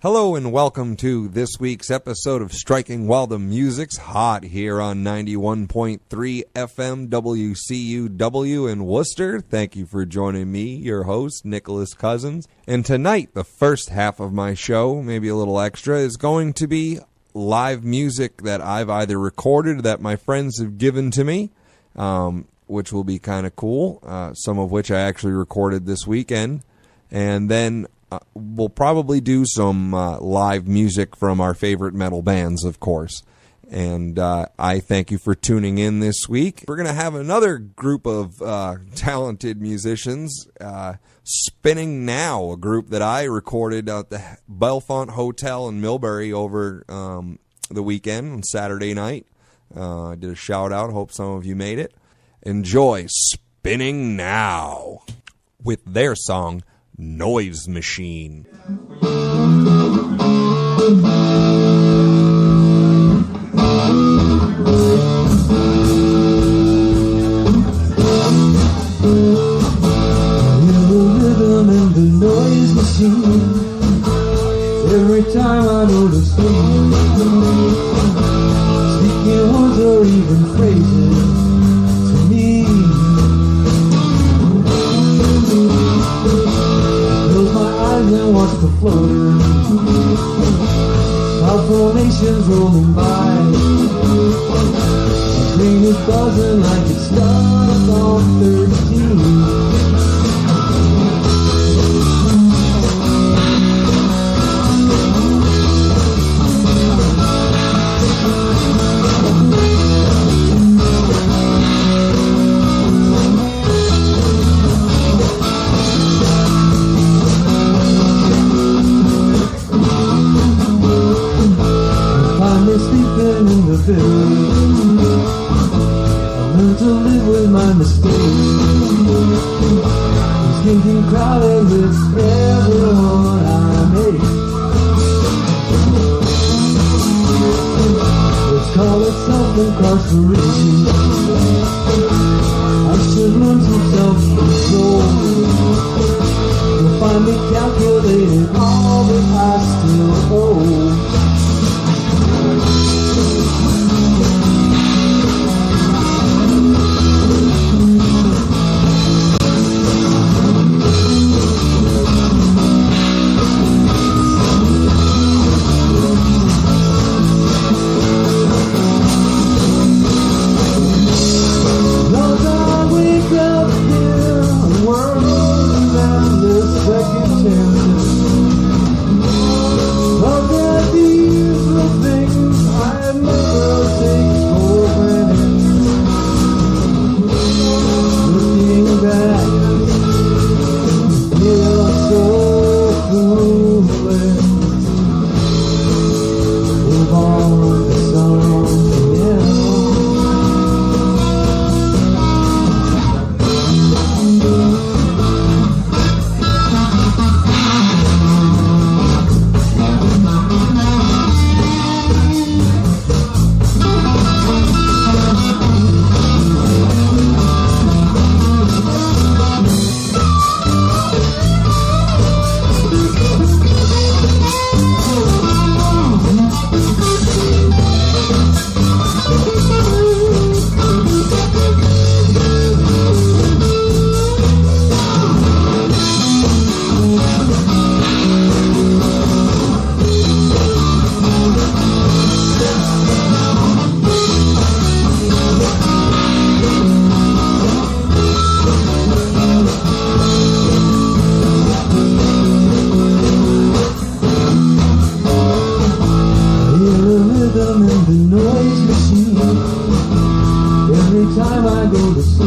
Hello and welcome to this week's episode of Striking While the Music's Hot here on 91.3 FM WCUW in Worcester. Thank you for joining me, your host, Nicholas Cousins. And tonight, the first half of my show, maybe a little extra, is going to be live music that I've either recorded that my friends have given to me, which will be kind of cool, some of which I actually recorded this weekend. And then we'll probably do some live music from our favorite metal bands, of course. And I thank you for tuning in this week. We're going to have another group of talented musicians, Spinning Now, a group that I recorded at the Belfont Hotel in Millbury over the weekend on Saturday night. I did a shout out. Hope some of you made it. Enjoy Spinning Now with their song, Noise Machine. Every time I go to sleep, speaking words or even phrases to me. Close my eyes and watch the floaters, cloud formations rolling by. My brain is buzzing like it started on 13. In the village, I learned to live with my mistakes. It's getting crowded with everyone I make. Let's call it self-incarceration. I should learn some self-control. You'll find me calculating all that I still owe. Every time I go to sleep,